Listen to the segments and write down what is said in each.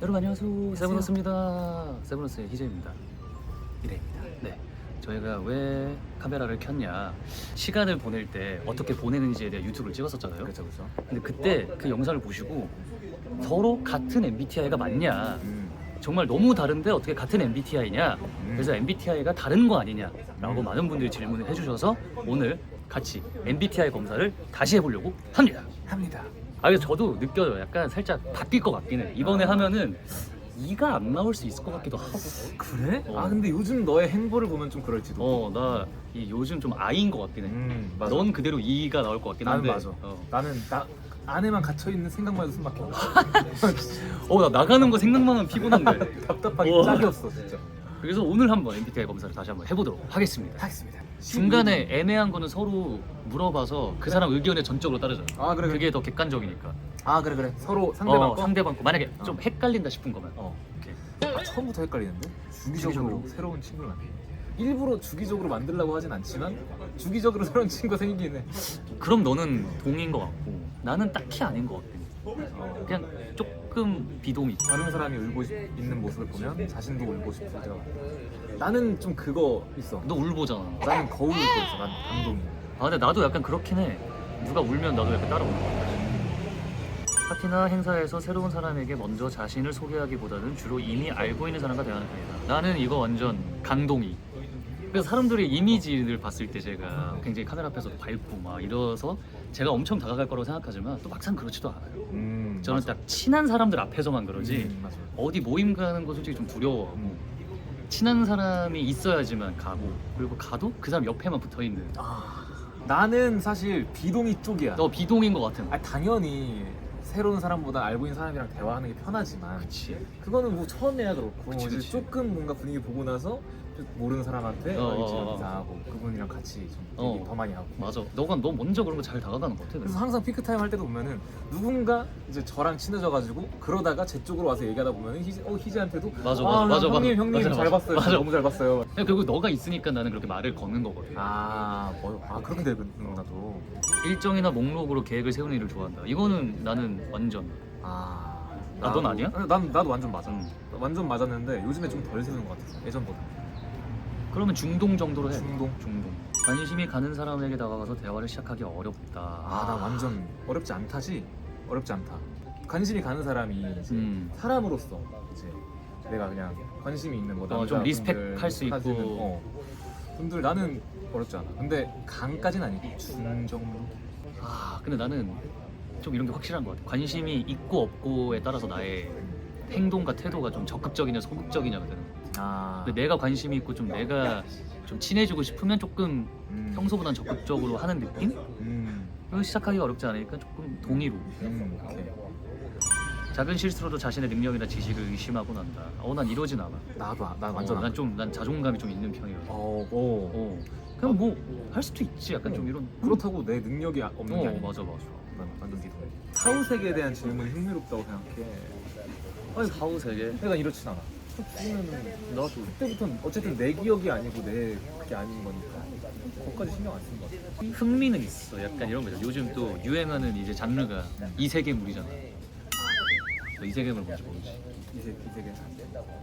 여러분 안녕하세요. 세븐노스입니다. 세븐노스의 희재입니다. 이래입니다. 네, 저희가 왜 카메라를 켰냐, 시간을 보낼 때 어떻게 보내는지에 대해 유튜브를 찍었었잖아요. 그렇죠. 근데 그때 그 영상을 보시고 서로 같은 MBTI가 맞냐, 정말 너무 다른데 어떻게 같은 MBTI냐, 그래서 MBTI가 다른 거 아니냐라고 많은 분들이 질문을 해주셔서 오늘 같이 MBTI 검사를 다시 해보려고 합니다. 그래서 저도 느껴요. 약간 살짝 바뀔 것 같긴 해. 이번에 하면은 E가 안 나올 수 있을 것 같기도 하고. 그래? 어. 근데 요즘 너의 행보를 보면 좀 그럴지도. 나 요즘 좀 I인 것 같긴 해. 맞아. 넌 그대로 E가 나올 것 같긴 나는 한데. 맞아. 나는 나 안에만 갇혀 있는 생각만 해도 숨 막혀. 나 나가는 거 생각만 하면 피곤한데. 답답하게 어. 짝이 없어 진짜. 그래서 오늘 한번 MBTI 검사를 다시 한번 해보도록 하겠습니다. 중간에 애매한 거는 서로 물어봐서 그 사람 의견에 전적으로 따르자. 그래. 그게 더 객관적이니까. 그래. 서로 상대방 거. 상대방 거. 만약에 좀 헷갈린다 싶은 거면. 오케이. 처음부터 헷갈리는데? 주기적으로 주기적으로? 새로운 친구를 만나. 일부러 주기적으로 만들려고 하진 않지만 주기적으로 새로운 친구가 생기긴 해. 그럼 너는 동인 것 같고 나는 딱히 아닌 것 같아. 그냥 조금 비동의. 다른 사람이 울고 있는 모습을 보면 자신도 울고 싶을 때가 많아. 나는 좀 그거 있어. 너 울보잖아. 나는 거울 울고 있어. 난 감동이. 근데 나도 약간 그렇긴 해. 누가 울면 나도 약간 따라 우는 것 같아. 파티나 행사에서 새로운 사람에게 먼저 자신을 소개하기보다는 주로 이미 알고 있는 사람과 대화하는 편이다. 나는 이거 완전 강동이. 그래서 사람들의 이미지를 봤을 때 제가 굉장히 카메라 앞에서 밝고 막 이래서 제가 엄청 다가갈 거라고 생각하지만 또 막상 그렇지도 않아요. 저는 맞아. 딱 친한 사람들 앞에서만 그러지 맞아. 어디 모임 가는 거 솔직히 좀 두려워하고 친한 사람이 있어야지만 가고, 그리고 가도 그 사람 옆에만 붙어있는. 나는 사실 비동의 쪽이야. 너 비동인 것 같은. 당연히 새로운 사람보다 알고 있는 사람이랑 대화하는 게 편하지만 그치. 그거는 뭐 처음에야 그렇고 그치. 이제 조금 뭔가 분위기 보고 나서 모르는 사람한테 이제 인사하고 그분이랑 같이 좀 얘기 더 많이 하고. 맞아. 너 먼저 그런 거 잘 다가가는 것 같아. 그래서 항상 피크타임 할 때도 보면은 누군가 이제 저랑 친해져가지고 그러다가 제 쪽으로 와서 얘기하다 보면은 희재한테도 맞아. 형님 맞아. 잘 봤어요. 맞아. 너무 잘 봤어요. 결국 너가 있으니까 나는 그렇게 말을 거는 거거든. 그렇게 되는구나 또. 일정이나 목록으로 계획을 세우는 일을 좋아한다. 이거는 나는 완전. 넌 아니야? 나도 완전 맞아. 음. 완전 맞았는데 요즘에 좀 덜 세우는 것 같아서 예전보다. 그러면 중동 정도로 해. 중동. 관심이 가는 사람에게 다가가서 대화를 시작하기 어렵다. 나 완전 어렵지 않다. 관심이 가는 사람이 이제 사람으로서 이제 내가 그냥 관심이 있는 뭐 좀 리스펙할 수 있고. 분들 나는 어렵지 않아. 근데 강까지는 아니고 중 정도. 근데 나는 좀 이런 게 확실한 것 같아. 관심이 있고 없고에 따라서 나의 행동과 태도가 좀 적극적이냐 소극적이냐가 되는 것 같아. 근데 내가 관심이 있고 좀 내가 좀 친해지고 싶으면 조금 평소보단 적극적으로 하는 느낌? 그리고 시작하기가 어렵지 않으니까 조금 동의로. 오케이. 작은 실수로도 자신의 능력이나 지식을 의심하곤 한다. 난 이러진 않아. 난 완전 난 자존감이 좀 있는 편이라. 어. 그냥 뭐 할 수도 있지. 약간 좀 이런. 그렇다고 내 능력이 없는 게 아니야. 맞아. 난 완전 비슷해. 사후세계에 대한 질문이 흥미롭다고 생각해. 사후 세계. 내가 이렇진 않아. 나도 그때부터는 어쨌든 내 기억이 아니고 그게 아닌 거니까 그것까지 신경 안 쓴 거 같아. 흥미는 있어. 약간 이런 거죠. 요즘 또 유행하는 이제 장르가 이세계물이잖아. 너 이세계물 뭔지 모르지? 이 세계.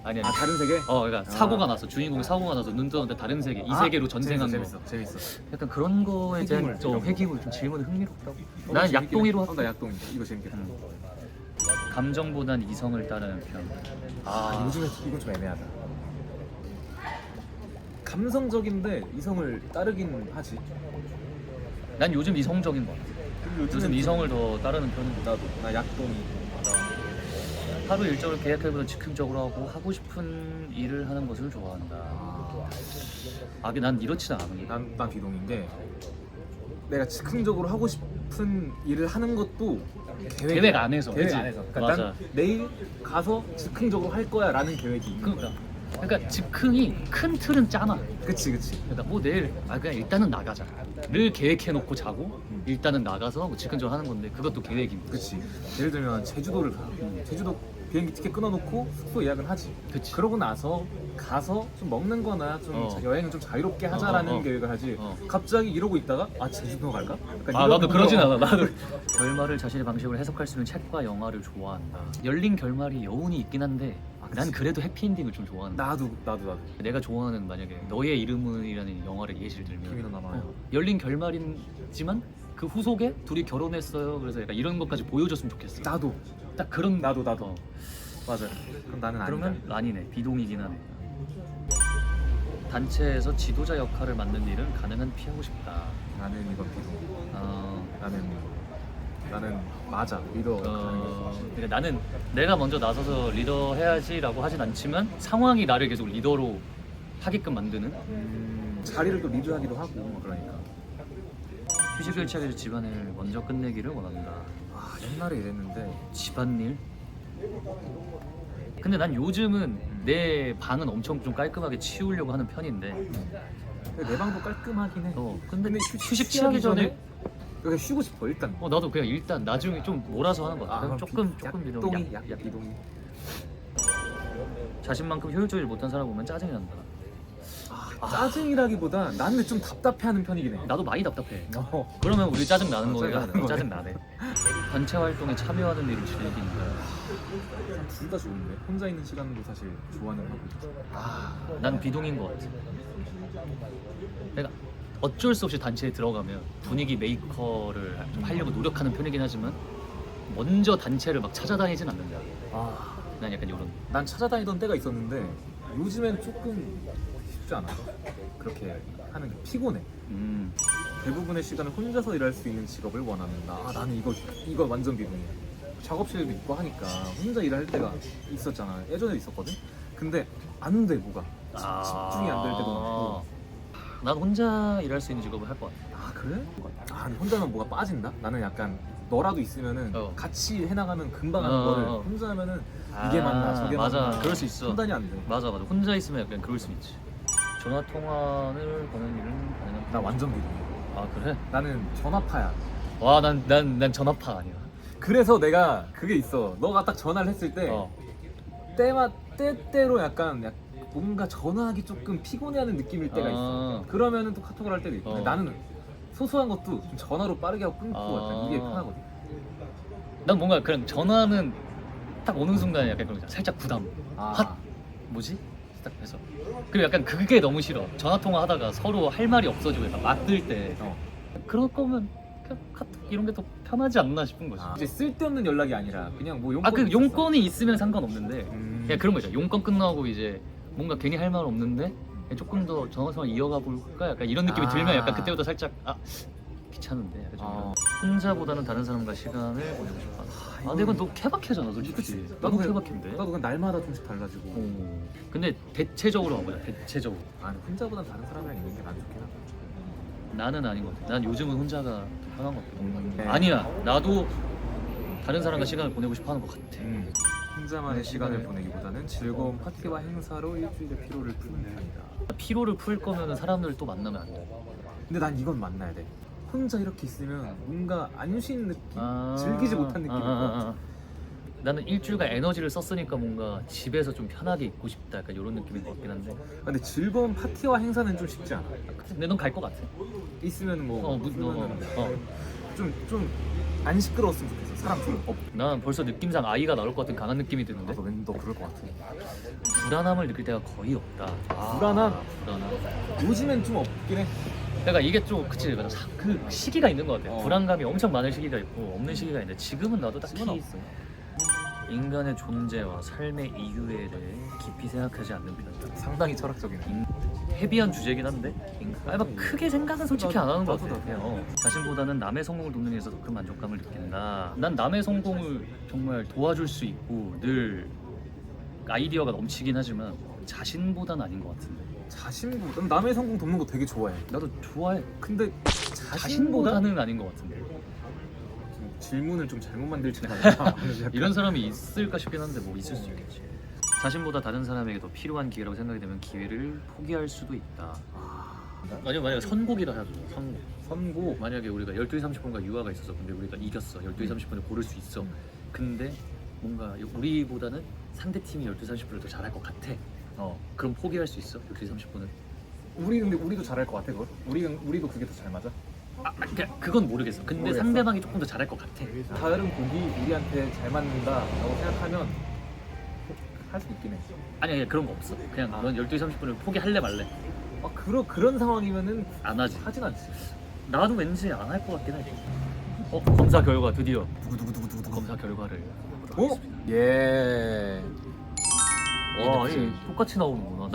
아니야. 다른 세계? 그러니까 사고가 나서 주인공이 사고가 나서 눈 뜨는데 다른 세계, 이 세계로 전생한 거. 재밌어. 약간 그런 거에 대한 회귀물, 이런 거. 회귀물 좀 질문이 흥미롭다고. 난 약동이로 할게. 나 약동이. 이거 재밌겠다. 감정보단 이성을 따르는 편. 요즘에 이건 좀 애매하다. 감성적인데 이성을 따르긴 하지. 난 요즘 이성적인 거 같아. 요즘 이성을 더 따르는 편인데. 나 약동이. 하루 일정을 계획하기보다 즉흥적으로 하고 싶은 일을 하는 것을 좋아한다. 난 이렇지는 않은 게. 난 비동인 게 내가 즉흥적으로 하고 싶은 일을 하는 것도 계획 안에서. 계획 안에서. 그러니까 맞아. 난 내일 가서 즉흥적으로 할 거야라는 계획이 있는 거야. 그러니까 즉흥이 큰 틀은 짜놔. 그치. 그러니까 뭐 내일 그냥 일단은 나가자. 늘 계획해놓고 자고 일단은 나가서 뭐 즉흥적으로 하는 건데 그것도 계획입니다. 그치. 예를 들면 제주도를 가. 제주도 비행기 티켓 끊어놓고 숙소 예약은 하지. 그치. 그러고 나서 가서 좀 먹는 거나 좀 여행을 좀 자유롭게 하자라는 계획을 하지. 갑자기 이러고 있다가 제주도 갈까? 약간 아 이런 나도 그러진 거. 않아. 나도 결말을 자신의 방식으로 해석할 수 있는 책과 영화를 좋아한다. 열린 결말이 여운이 있긴 한데 그치. 난 그래도 해피엔딩을 좀 좋아한다. 나도. 내가 좋아하는 만약에 너의 이름은이라는 영화를 예시를 들면 김이너 남아요. 열린 결말이지만 그 후속에 둘이 결혼했어요. 그래서 약간 이런 것까지 보여줬으면 좋겠어. 나도. 딱 그런 나도. 어. 맞아. 그럼 나는 아니다. 그러면 아니네. 비동이긴 하네. 단체에서 지도자 역할을 맡는 일은 가능한 피하고 싶다. 나는 이건 비동. 어, 나는 맞아. 리더. 그러니까 나는 내가 먼저 나서서 리더 해야지라고 하진 않지만 상황이 나를 계속 리더로 하게끔 만드는. 자리를 또 리드하기도 하고 그러니까. 휴식을 취하기 집안일 먼저 끝내기를 원한다. 옛날에 이랬는데 집안일? 근데 난 요즘은 내 방은 엄청 좀 깔끔하게 치우려고 하는 편인데 근데 내 방도 깔끔하긴 해. 근데 근데 휴식 취하기 전에 그냥 쉬고 싶어 일단. 나도 그냥 일단 나중에 좀 몰아서 하는 것 같아. 그럼 조금 약동이 비동이. 자신만큼 효율적이지 못한 사람 보면 짜증이 난다. 짜증이라기보다 나는 좀 답답해하는 편이긴 해. 나도 많이 답답해. 그러면 우리 짜증 나는 짜증 거야. 나는 거네. 짜증 나네. 단체 활동에 참여하는 일을 즐긴다. 둘 다 좋은데 혼자 있는 시간도 사실 좋아하는 하고. 난 비동인 것 같아. 내가 어쩔 수 없이 단체에 들어가면 분위기 메이커를 좀 하려고 노력하는 편이긴 하지만 먼저 단체를 막 찾아다니진 않는다. 난 약간 이런. 난 찾아다니던 때가 있었는데 요즘엔 조금 쉽지 않아. 그렇게 하는 게 피곤해. 대부분의 시간을 혼자서 일할 수 있는 직업을 원한다. 나는 이거 완전 비동이야. 작업실도 있고 하니까 혼자 일할 때가 있었잖아. 예전에 있었거든. 근데 안 돼 뭐가 집중이 안 될 때도 많고. 난 혼자 일할 수 있는 직업을 할 것 같아. 그래? 근데 혼자면 뭐가 빠진다? 나는 약간 너라도 있으면은 같이 해나가는 금방 하는 거를 혼자 하면은 이게 맞나 저게 맞아. 맞나 그럴 수 있어. 판단이 안 돼. 맞아. 혼자 있으면 약간 그럴 수 있지. 전화 통화를 거는 일은 가능한. 나 완전 비동이야. 그래? 나는 전화파야. 와, 난 전화파 아니야. 그래서 내가 그게 있어. 너가 딱 전화를 했을 때 때때로 약간 뭔가 전화하기 조금 피곤해하는 느낌일 때가 있어. 그러면은 또 카톡을 할 때도 있고. 근데 나는 소소한 것도 좀 전화로 빠르게 하고 끊고 약간 이게 편하거든. 난 뭔가 그런 전화는 딱 오는 순간에 약간 그런 거 있잖아. 살짝 부담. 핫 뭐지? 딱 해서. 그리고 약간 그게 너무 싫어. 전화 통화 하다가 서로 할 말이 없어지고 약간 맞들 때 그럴 거면 그냥 카톡 이런 게 더 편하지 않나 싶은 거지. 이제 쓸데없는 연락이 아니라 그냥 뭐 용건 그 용건이 있으면 상관없는데 그냥 그런 거 있잖아. 용건 끝나고 이제 뭔가 괜히 할 말 없는데 조금 더 전화통화 이어가 볼까? 약간 이런 느낌이 들면 약간 그때부터 살짝 귀찮은데 약간 좀 혼자보다는 다른 사람과 시간을 보내고 싶다. 근데 이건 너무 케바케잖아 솔직히. 너무 케바케인데. 나도 그냥 날마다 좀씩 달라지고. 근데 대체적으로 가보자. 대체적으로. 혼자보단 다른 사람이랑 있는 게 난 좋긴 하다. 나는 아닌 것 같아. 난 요즘은 혼자가 더 편한 것 같아. 아니야. 나도 다른 사람과 시간을 보내고 싶어 하는 것 같아. 혼자만의 시간을 보내기보다는 즐거운 파티와 행사로 일주일의 피로를 푸는 편이다. 피로를 풀 거면 사람들 또 만나면 안 돼. 근데 난 이건 만나야 돼. 혼자 이렇게 있으면 뭔가 안 쉬는 느낌, 즐기지 못한 느낌일 것 같아. 나는 일주일간 에너지를 썼으니까 뭔가 집에서 좀 편하게 있고 싶다. 약간 이런 느낌인 것 같긴 한데. 근데 즐거운 파티와 행사는 좀 쉽지 않아. 근데 넌 갈 것 같아. 있으면 뭐 좀 안 시끄러웠으면 좋겠어. 사람 좀 난 벌써 느낌상 아이가 나올 것 같은 강한 느낌이 드는데. 나도 왠 너 그럴 것 같아. 불안함을 느낄 때가 거의 없다. 불안함? 불안함. 요즘엔 좀 없긴 해. 그러니까 이게 좀 그치 맞아. 그 시기가 있는 것 같아. 불안감이 엄청 많은 시기가 있고 없는 시기가 있는데 지금은 나도 딱히 없어. 인간의 존재와 삶의 이유에 대해 깊이 생각하지 않는 편이다. 상당히 철학적이네. 헤비한 주제긴 한데 막 크게 생각은 솔직히 안 하는 것 나도. 같아요. 자신보다는 남의 성공을 돕는 데 있어서 큰 만족감을 느낀다. 난 남의 성공을 정말 도와줄 수 있고 늘 아이디어가 넘치긴 하지만 자신보다는 아닌 것 같은데. 난 남의 성공 돕는 거 되게 좋아해. 나도 좋아해. 근데 자신보다는 아닌 것 같은데. 질문을 좀 잘못 만들지 않았나? 이런 사람이 있을까 싶긴 한데 뭐 있을 수 있겠지. 자신보다 다른 사람에게 더 필요한 기회라고 생각이 되면 기회를 포기할 수도 있다. 만약에 선곡이라 하죠. 선곡. 만약에 우리가 12시 30분과 유아가 있어서 근데 우리가 이겼어. 12시 30분에 고를 수 있어. 근데 뭔가 우리보다는 상대 팀이 12시 30분을 더 잘할 것 같아. 그럼 포기할 수 있어? 12시 30분은? 근데 우리도 잘할 것 같아 그걸? 우리도 그게 더 잘 맞아? 그건 모르겠어. 근데 모르겠어? 상대방이 조금 더 잘할 것 같아. 다른 곡이 우리한테 잘 맞는다라고 생각하면 할 수 있긴 해. 아니 그런 거 없어. 그냥 넌 12시 30분을 포기할래 말래? 그런 상황이면은 안 하지. 하진 않지. 나도 왠지 안 할 것 같긴 해. 검사 결과 드디어 두구두구두구두구 검사 결과를 예. 와, ENFJ. 똑같이 나오는구나.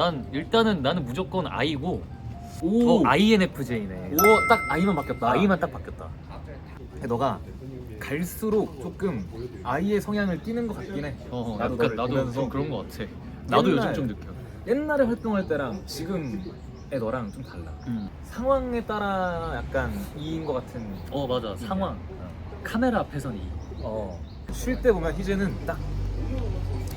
나는 무조건 I고 오. INFJ네. 딱 I만 바뀌었다. I만 딱 바뀌었다. 너가 갈수록 조금 I의 성향을 띠는 것 같긴 해. 나도 보면서 좀 그런 것 같아. 나도 옛날- 요즘 좀 느껴. 옛날에 활동할 때랑 지금의 너랑 좀 달라. 상황에 따라 약간 E인 것 같은. 맞아. 상황. 카메라 앞에선 I. 쉴 때 보면 희재는 딱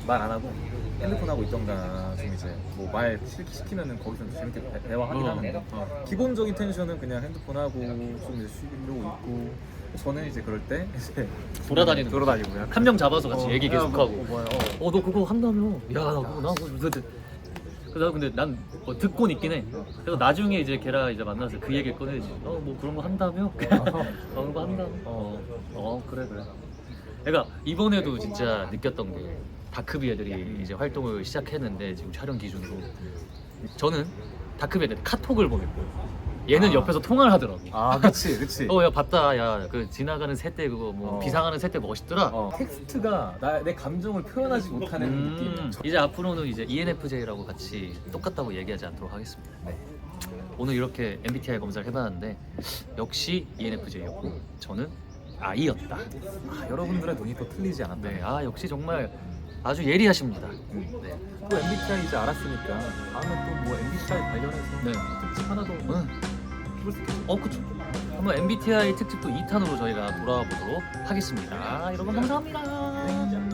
말 안 하고 핸드폰 하고 있던가 좀 이제 뭐 말 시키면은 거기서 재밌게 대화하긴 하는데 기본적인 텐션은 그냥 핸드폰 하고 좀 이제 쉬려고 있고 저는 이제 그럴 때 이제 돌아다니고 약간 한 명 잡아서 같이 얘기 계속하고. 뭐야, 너 그거 한다며? 야, 나 그거 그래서 근데 난 듣고는 있긴 해. 그래서 나중에 이제 걔랑 이제 만나서 그 얘기를 꺼내지. 뭐 그런 거 한다며? 그런 거 한다며? 그래. 내가 이번에도 진짜 느꼈던 게 다크비 애들이 이제 활동을 시작했는데 지금 촬영 기준으로 저는 다크비 애들 카톡을 보냈고 얘는 옆에서 통화를 하더라고. 그치. 야 봤다. 야 그 지나가는 새떼 그거 뭐 비상하는 새떼 멋있더라. 텍스트가 내 감정을 표현하지 못하는 느낌. 이제 앞으로는 이제 ENFJ라고 같이 똑같다고 얘기하지 않도록 하겠습니다. 네. 오늘 이렇게 MBTI 검사를 해봤는데 역시 ENFJ였고 저는 I였다. 여러분들의 눈이 또 틀리지 않았다. 네, 역시 정말 아주 예리하십니다. 네. 또 MBTI 이제 알았으니까 다음에 또 뭐 MBTI 관련해서 네. 특집 하나 더 해볼 수 있겠죠. 그쵸. 한번 MBTI 특집도 2탄으로 저희가 돌아와 보도록 하겠습니다. 여러분 감사합니다.